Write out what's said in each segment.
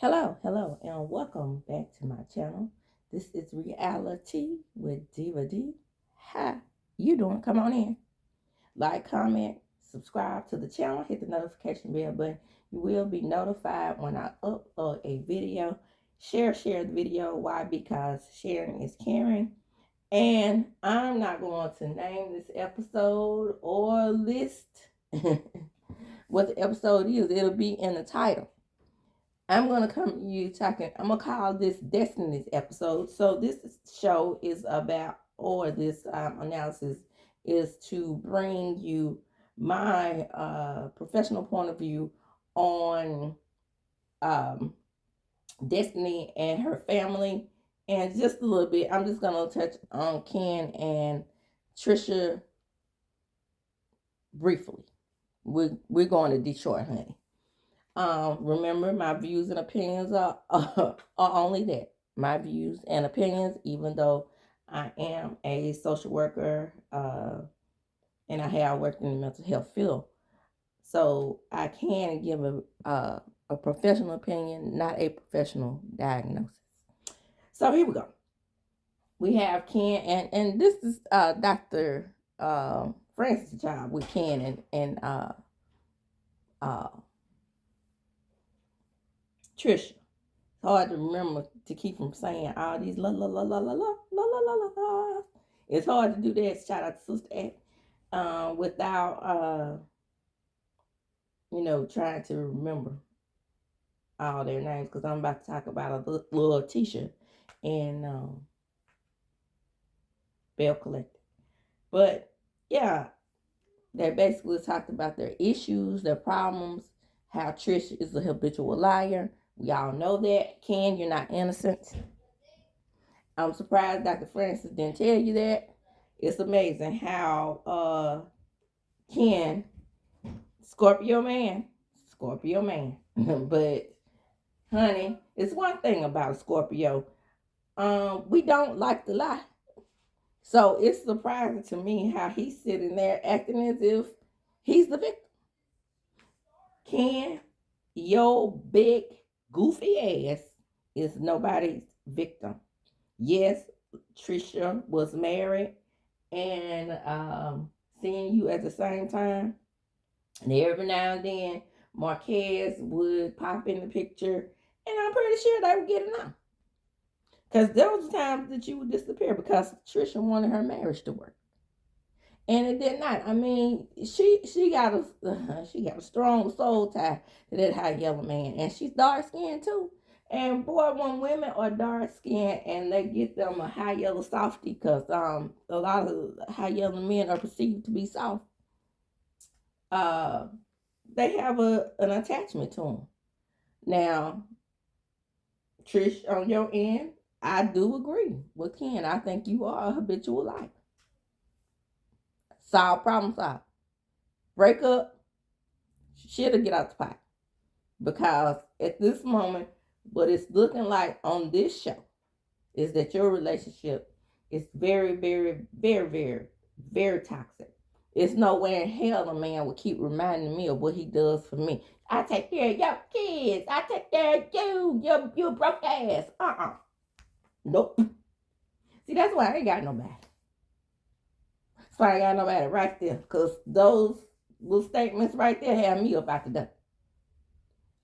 Hello, and welcome back to my channel. This is Reality with Diva D. How you doing? Come on in. Like, comment, subscribe to the channel, hit the notification bell button. You will be notified when I upload a video. Share the video. Why? Because sharing is caring. And I'm not going to name this episode or list what the episode is. It'll be in the title. I'm going to come to you talking. I'm going to call this Destiny's episode. So, this show is about, or this analysis is to bring you my professional point of view on um, Destiny and her family. And just a little bit, I'm just going to touch on Ken and Trisha briefly. We're going to Detroit, honey. Remember, my views and opinions are only that. My views and opinions, even though I am a social worker and I have worked in the mental health field. So I can give a professional opinion, not a professional diagnosis. So here we go. We have Ken, and this is Dr. Francis' job with Ken and uh, Trisha. It's hard to remember to keep from saying all these la la la la la la la la la la la. It's hard to do that. Shout out to Sister Act, without trying to remember all their names, because I'm about to talk about a little Tisha and Bell Collective. But yeah, they basically talked about their issues, their problems, how Trish is a habitual liar. We all know that. Ken, you're not innocent. I'm surprised Dr. Francis didn't tell you that. It's amazing how Ken, Scorpio man. But honey, it's one thing about a Scorpio. We don't like to lie. So it's surprising to me how he's sitting there acting as if he's the victim. Ken, your big goofy ass is nobody's victim. Yes, Trisha was married and seeing you at the same time. And every now and then, Marquez would pop in the picture, and I'm pretty sure they would get it on. Because there was times that you would disappear because Trisha wanted her marriage to work, and it did not. I mean, she got a strong soul tie to that high yellow man, and she's dark skinned too. And boy, when women are dark skinned and they get them a high yellow softy, because a lot of high yellow men are perceived to be soft. Uh, they have an attachment to them. Now, Trish, on your end, I do agree with Ken. I think you are a habitual liar. Solve problem solve. Break up, shit'll get out the pot. Because at this moment, what it's looking like on this show is that your relationship is very, very, very, very, very toxic. It's no way in hell a man would keep reminding me of what he does for me. I take care of your kids. I take care of you. You broke ass. Nope. See, that's why I ain't got nobody. That's why I ain't got nobody right there. Because those little statements right there have me up out the door.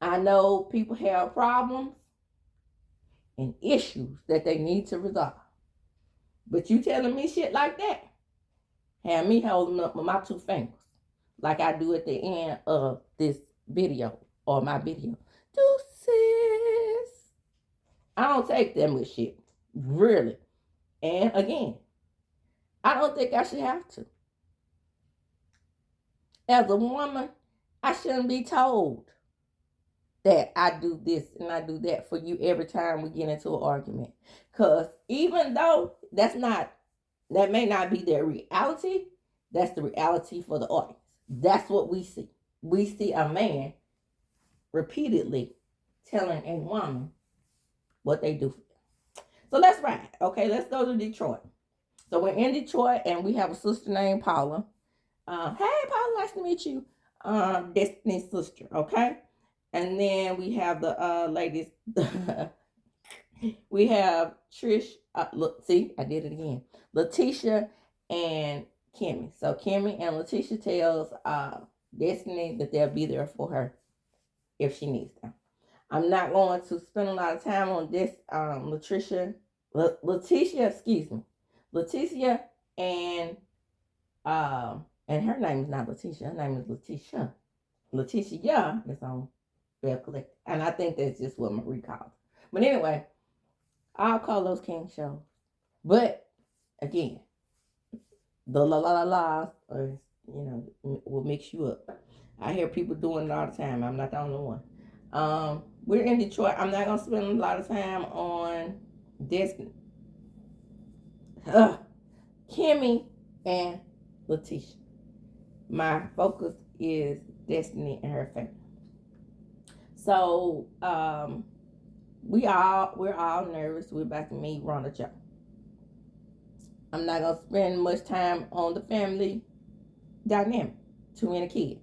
I know people have problems and issues that they need to resolve. But you telling me shit like that, have me holding up with my two fingers, like I do at the end of this video or my video. Deuces. I don't take that much shit. Really. And again, I don't think I should have to. As a woman, I shouldn't be told that I do this and I do that for you every time we get into an argument. Because even though that may not be their reality, that's the reality for the audience. That's what we see. We see a man repeatedly telling a woman what they do for them. So let's ride. Okay, let's go to Detroit. So we're in Detroit and we have a sister named Paula. Hey, Paula, nice to meet you. Destiny's sister, okay? And then we have the ladies. We have Trish. Look, see, I did it again. Letitia and Kimmy. So Kimmy and Letitia tells Destiny that they'll be there for her if she needs them. I'm not going to spend a lot of time on this. Letitia, excuse me, Letitia and and her name is not Letitia. Her name is Letitia. Letitia is on Bell Collective, and I think that's just what Marie called. But anyway, I'll call those king shows. But again, the la la la la, or will mix you up. I hear people doing it all the time. I'm not the only one. We're in Detroit. I'm not gonna spend a lot of time on Destiny, Kimmy, and Letitia. My focus is Destiny and her family. So we're all nervous. We're about to meet Rhonda Joe. I'm not gonna spend much time on the family dynamic. Too many kids.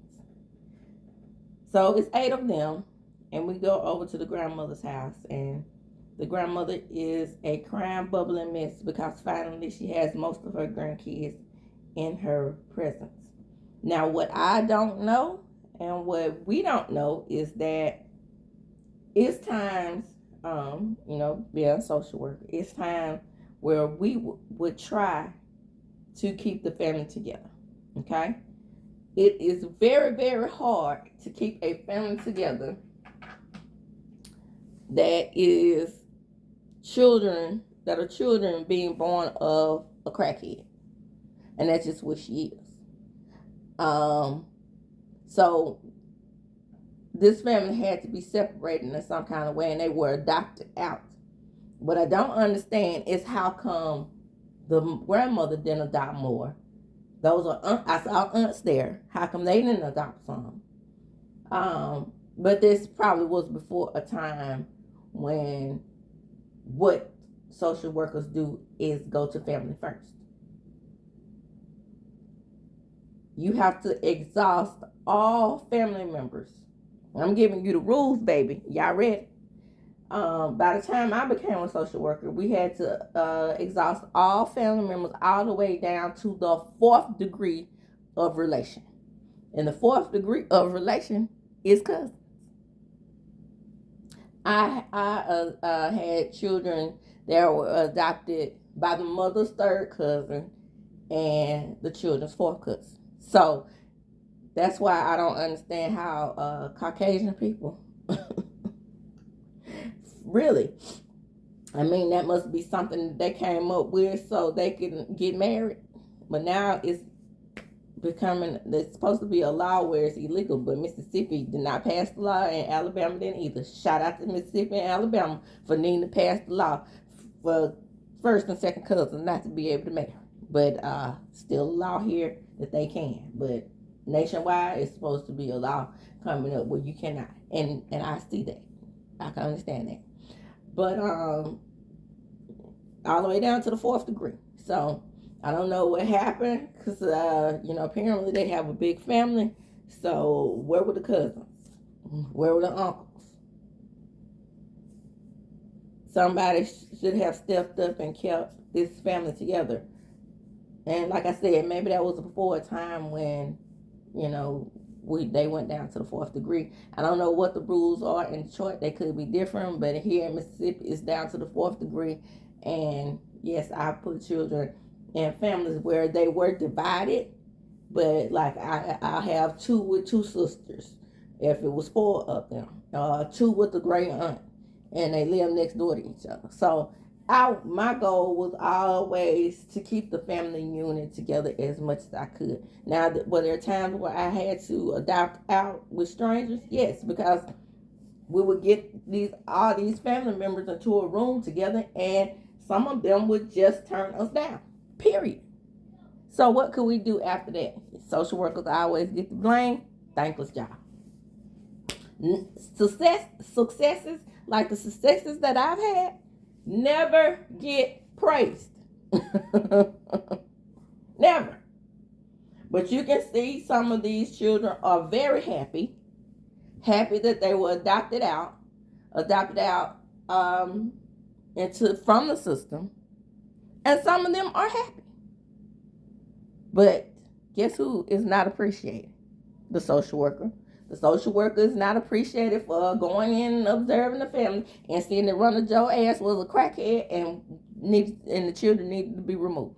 So it's 8 of them, and we go over to the grandmother's house, and the grandmother is a crime bubbling mess because finally she has most of her grandkids in her presence. Now, what I don't know and what we don't know is that it's times, being a social worker, it's time where we would try to keep the family together. Okay? It is very, very hard to keep a family together that are children being born of a crackhead. And that's just what she is. So this family had to be separated in some kind of way, and they were adopted out. What I don't understand is how come the grandmother didn't adopt more. Those are I saw aunts there. How come they didn't adopt some? But this probably was before a time when what social workers do is go to family first. You have to exhaust all family members. I'm giving you the rules, baby. Y'all ready? By the time I became a social worker, we had to exhaust all family members all the way down to the 4th degree of relation. And the 4th degree of relation is cousins. I had children that were adopted by the mother's 3rd cousin and the children's 4th cousin. So that's why I don't understand how Caucasian people really, I mean, that must be something they came up with so they can get married. But now it's supposed to be a law where it's illegal, but Mississippi did not pass the law, and Alabama didn't either. Shout out to Mississippi and Alabama for needing to pass the law for 1st and 2nd cousins not to be able to marry. But still a law here that they can. But nationwide, it's supposed to be a law coming up where you cannot. And I see that. I can understand that. But all the way down to the 4th degree. So I don't know what happened because, apparently they have a big family. So where were the cousins? Where were the uncles? Somebody should have stepped up and kept this family together. And like I said, maybe that was before a time when, they went down to the 4th degree. I don't know what the rules are in Detroit. They could be different, but here in Mississippi, it's down to the 4th degree. And yes, I put children in families where they were divided, but like I have 2 with 2 sisters, if it was 4 of them, 2 with the great aunt, and they live next door to each other. So my goal was always to keep the family unit together as much as I could. Now, were there times where I had to adopt out with strangers? Yes, because we would get all these family members into a room together, and some of them would just turn us down. Period. So what could we do after that? Social workers always get the blame. Thankless job. Successes like the successes that I've had never get praised. Never. But you can see some of these children are very happy happy that they were adopted out into from the system, and some of them are happy. But guess who is not appreciated? The social worker. The social worker is not appreciated for going in and observing the family and seeing that Run Joe ass was a crackhead and the children needed to be removed.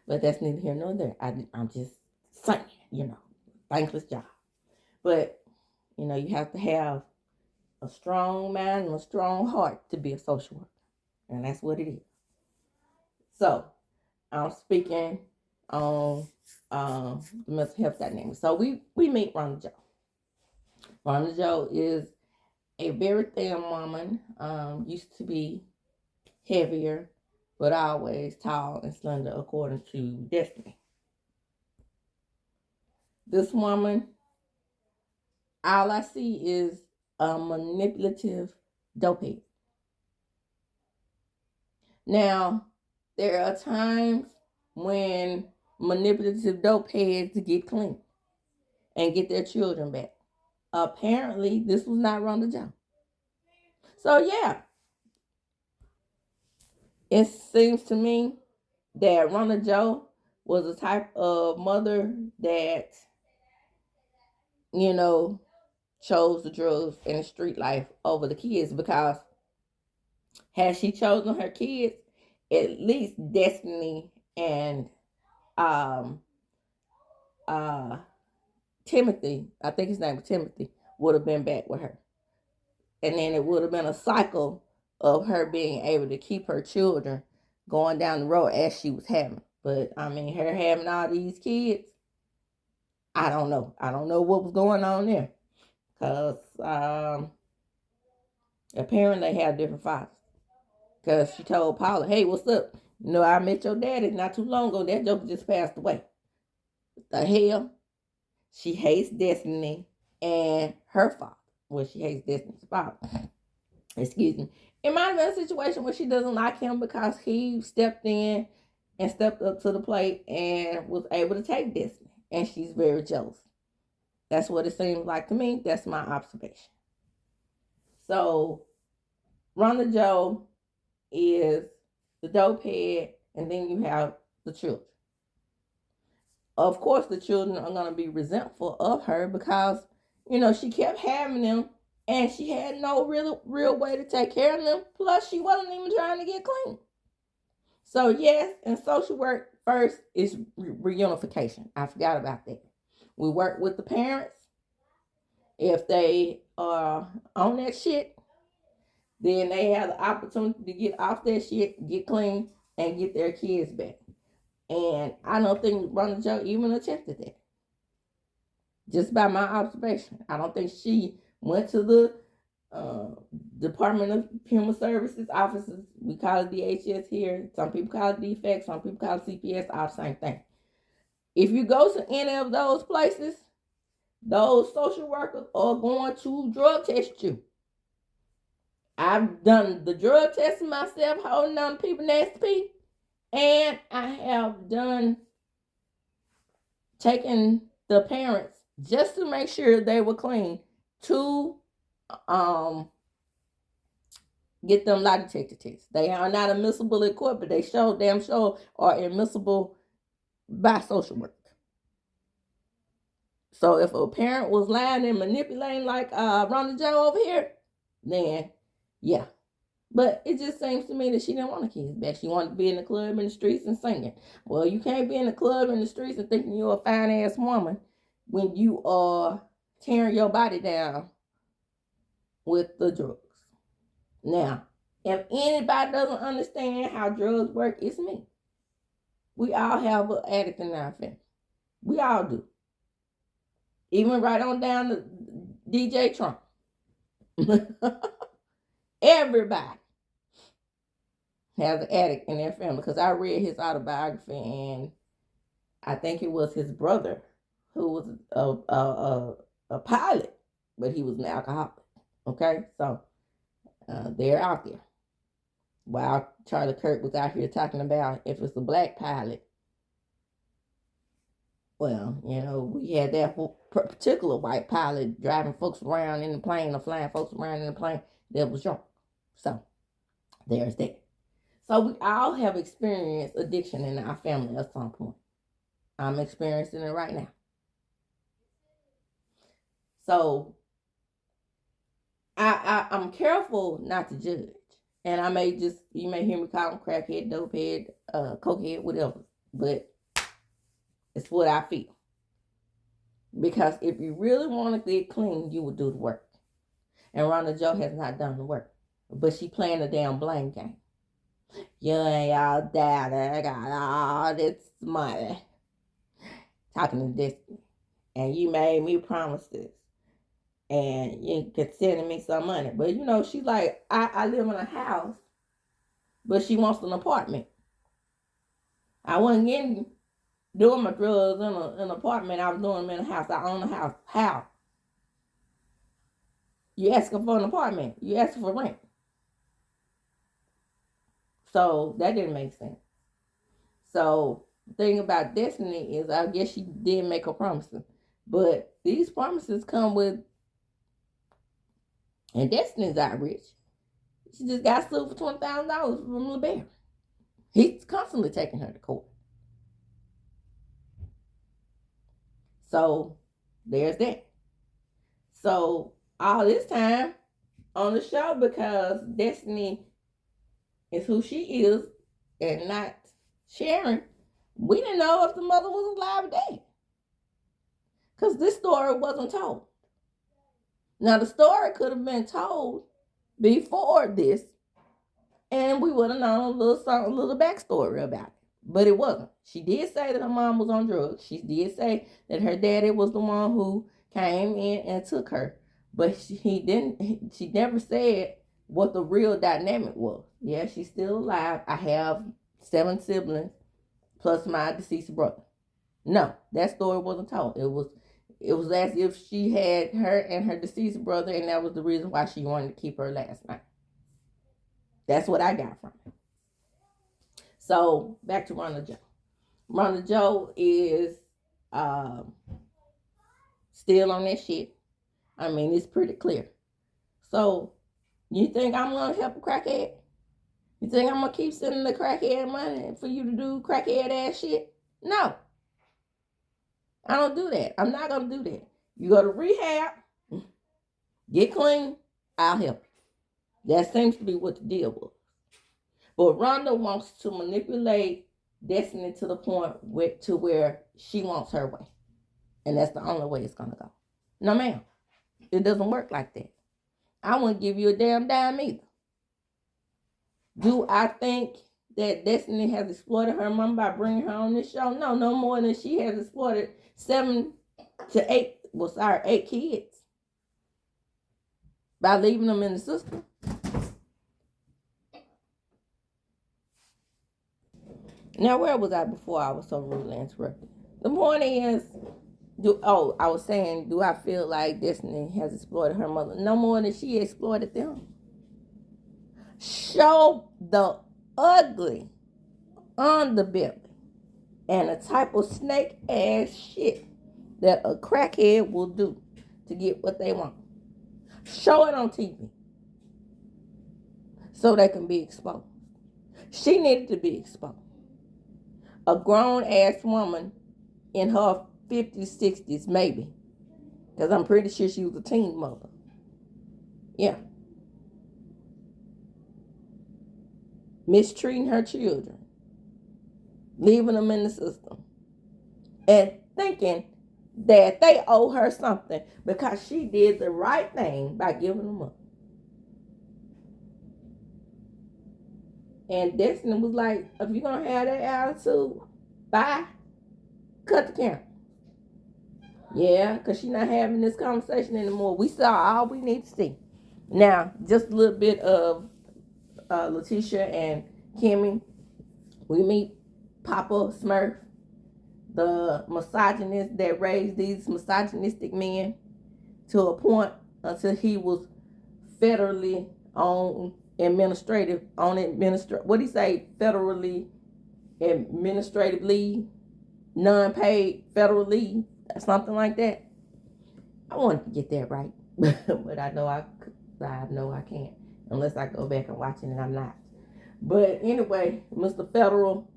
But that's neither here nor there. I'm just saying, thankless job. But you have to have a strong mind and a strong heart to be a social worker, and that's what it is. So I'm speaking on the mental health dynamic. So we meet Rhonda Joe. Rhonda Joe is a very thin woman, used to be heavier, but always tall and slender according to Destiny. This woman, all I see is a manipulative dopehead. Now, there are times when manipulative dopeheads get clean and get their children back. Apparently, this was not Rhonda Joe. So, yeah, it seems to me that Rhonda Joe was a type of mother that, chose the drugs and the street life over the kids, because had she chosen her kids, at least Destiny and um Timothy, I think his name was Timothy, would have been back with her. And then it would have been a cycle of her being able to keep her children going down the road as she was having. But I mean, her having all these kids, I don't know. I don't know what was going on there. Because apparently they have different fathers. Because she told Paula, hey, what's up? I met your daddy not too long ago. That joker just passed away. What the hell? She hates Destiny and her father. Well, she hates Destiny's father. Excuse me. It might have been a situation where she doesn't like him because he stepped in and stepped up to the plate and was able to take Destiny. And she's very jealous. That's what it seems like to me. That's my observation. So, Rhonda Joe is the dope head, and then you have the children. Of course, the children are going to be resentful of her because, she kept having them and she had no real way to take care of them. Plus, she wasn't even trying to get clean. So, yes, in social work, first is reunification. I forgot about that. We work with the parents. If they are on that shit, then they have the opportunity to get off that shit, get clean, and get their kids back. And I don't think Rhonda Joe even attempted that. Just by my observation. I don't think she went to the Department of Human Services offices. We call it DHS here. Some people call it DFAC. Some people call it CPS. All the same thing. If you go to any of those places, those social workers are going to drug test you. I've done the drug testing myself, holding on to people nasty pee, and I have done taking the parents just to make sure they were clean to get them lie detector tests. They are not admissible in court, but they damn sure are admissible by social work. So if a parent was lying and manipulating like Rhonda Joe over here, then yeah. But it just seems to me that she didn't want the kids back. She wanted to be in the club in the streets and singing. Well, you can't be in the club in the streets and thinking you're a fine ass woman when you are tearing your body down with the drugs. Now, if anybody doesn't understand how drugs work, it's me. We all have an addict in our family. We all do. Even right on down to DJ Trump. Everybody has an addict in their family, because I read his autobiography, and I think it was his brother who was a pilot, but he was an alcoholic. Okay, so they're out there. While Charlie Kirk was out here talking about if it's a black pilot, Well, we had that particular white pilot driving folks around in the plane or flying folks around in the plane that was drunk. So there's that. So we all have experienced addiction in our family at some point. I'm experiencing it right now. So I'm careful not to judge. And you may hear me call them crackhead, dopehead, cokehead, whatever. But it's what I feel. Because if you really want to get clean, you would do the work. And Rhonda Joe has not done the work. But she playing a damn blame game. You ain't all daddy. I got all this money. Talking to Destiny. And you made me promise this. And you can send me some money. But she's like, I live in a house. But she wants an apartment. I wasn't doing my drugs in an apartment. I was doing them in a house. I own a house. How? You asking for an apartment. You asking for rent. So that didn't make sense. So the thing about Destiny is I guess she did make her promises. But these promises come with, and Destiny's not rich. She just got sued for $20,000 from LeBaron. He's constantly taking her to court. So there's that. So all this time on the show, because Destiny is who she is and not Sharon, we didn't know if the mother was alive or dead. Because this story wasn't told. Now the story could have been told before this, and we would have known a little backstory about it. But it wasn't. She did say that her mom was on drugs. She did say that her daddy was the one who came in and took her. But she never said what the real dynamic was. Yeah, she's still alive. I have 7 siblings plus my deceased brother. No, that story wasn't told. It was as if she had her and her deceased brother, and that was the reason why she wanted to keep her last night. That's what I got from it. So back to Rhonda Joe. Rhonda Joe is still on that shit. I mean, it's pretty clear. So you think I'm gonna help a crackhead? You think I'm gonna keep sending the crackhead money for you to do crackhead ass shit? No. I don't do that. I'm not gonna do that. You go to rehab, get clean, I'll help you. That seems to be what the deal was. But Rhonda wants to manipulate Destiny to the point to where she wants her way. And that's the only way it's gonna go. No, ma'am. It doesn't work like that. I wouldn't give you a damn dime either. Do I think that Destiny has exploited her mom by bringing her on this show? No, no more than she has exploited 8 kids by leaving them in the system. Now, where was I before I was so rudely interrupted? The point is, I was saying, do I feel like Destiny has exploited her mother? No more than she exploited them. Show the ugly underbelly and the type of snake ass shit that a crackhead will do to get what they want. Show it on TV so they can be exposed. She needed to be exposed. A grown ass woman in her 50s, 60s, maybe, because I'm pretty sure she was a teen mother. Yeah. Mistreating her children, leaving them in the system, and thinking that they owe her something because she did the right thing by giving them up. And Destiny was like, if you're going to have that attitude, bye, cut the camera. Yeah, because she's not having this conversation anymore. We saw all we need to see. Now, just a little bit of Letitia and Kimmy. We meet Papa Smurf, the misogynist that raised these misogynistic men to a point until he was federally on what do you say, federally administrative leave? non-paid federal leave, something like that. I wanted to get that right, but I know I can't unless I go back and watch it, and I'm not. But anyway, Mr. Federal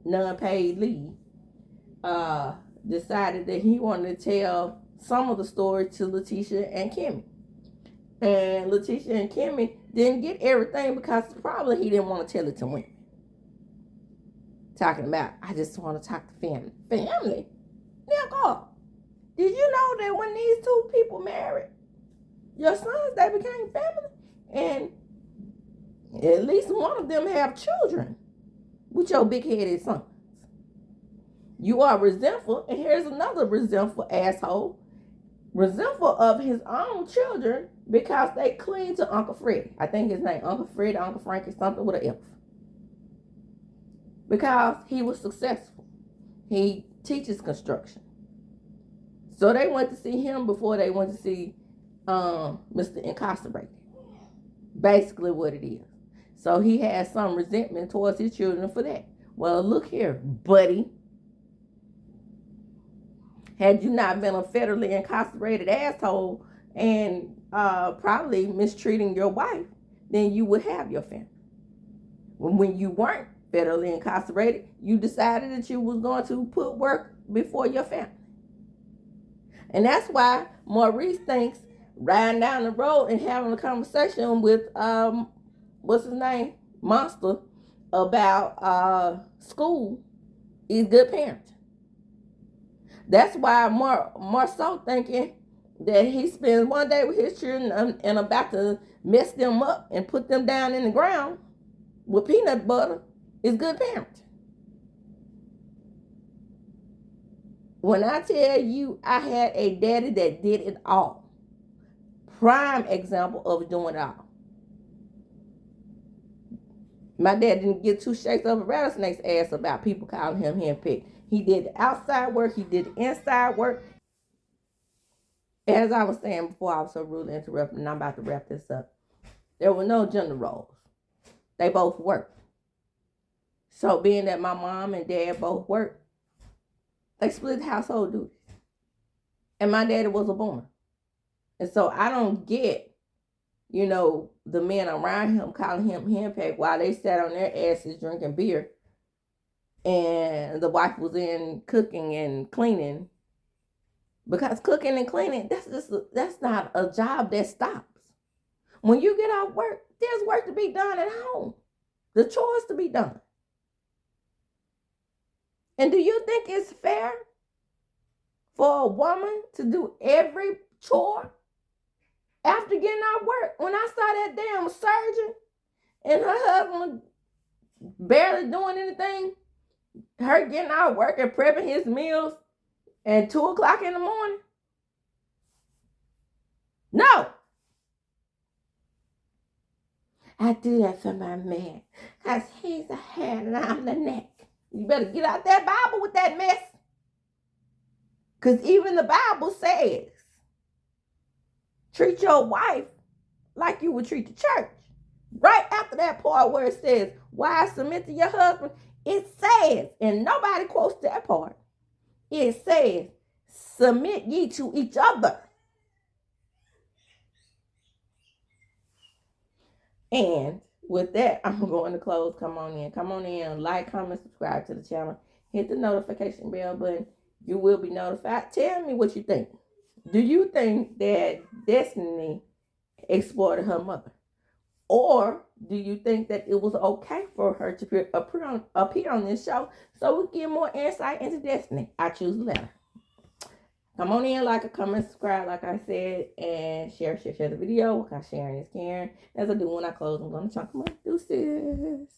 non-paid leave decided that he wanted to tell some of the story to Letitia and Kimmy. And Letitia and Kimmy didn't get everything because probably he didn't want to tell it to women. Talking about, I just want to talk to family. Family? Nigga, did you know that when these two people married, your sons, they became family? And at least one of them have children with your big-headed sons. You are resentful, and here's another resentful asshole. Resentful of his own children because they cling to Uncle Fred. I think his name, Uncle Fred, Uncle Frankie, something with an F. Because he was successful. He teaches construction. So they went to see him before they went to see Mr. Incarcerated. Basically what it is. So he has some resentment towards his children for that. Well, look here, buddy. Had you not been a federally incarcerated asshole and probably mistreating your wife, then you would have your family. When you weren't federally incarcerated, you decided that you was going to put work before your family. And that's why Maurice thinks riding down the road and having a conversation with, what's his name? Monster, about school is good parenting. That's why more so thinking that he spends one day with his children and about to mess them up and put them down in the ground with peanut butter is good parenting. When I tell you I had a daddy that did it all, prime example of doing it all. My dad didn't get two shakes of a rattlesnake's ass about people calling him handpicked. He did the outside work, he did the inside work. As I was saying before, I was so rudely interrupted, and I'm about to wrap this up. There were no gender roles. They both worked. So being that my mom and dad both worked, they split household duties. And my daddy was a boomer. And so I don't get, the men around him calling him henpecked while they sat on their asses drinking beer and the wife was in cooking and cleaning. Because cooking and cleaning, that's not a job that stops. When you get off work, there's work to be done at home. The chores to be done. And do you think it's fair for a woman to do every chore after getting off work? When I saw that damn surgeon and her husband barely doing anything, her getting out work and prepping his meals at 2 o'clock in the morning. No. I do that for my man because he's a hand and I'm the neck. You better get out that Bible with that mess. Because even the Bible says, treat your wife like you would treat the church. Right after that part where it says, wives submit to your husband, it says, and nobody quotes that part, it says, submit ye to each other. And with that, I'm going to close. Come on in, like, comment, subscribe to the channel, hit the notification bell button. You will be notified. Tell me what you think. Do you think that Destiny exploited her mother? Or do you think that it was okay for her to appear on this show so we get more insight into Destiny? I choose the latter. Come on in, like, comment, subscribe, like I said, and share the video because sharing is caring. As I do when I close, I'm going to chunk my deuces.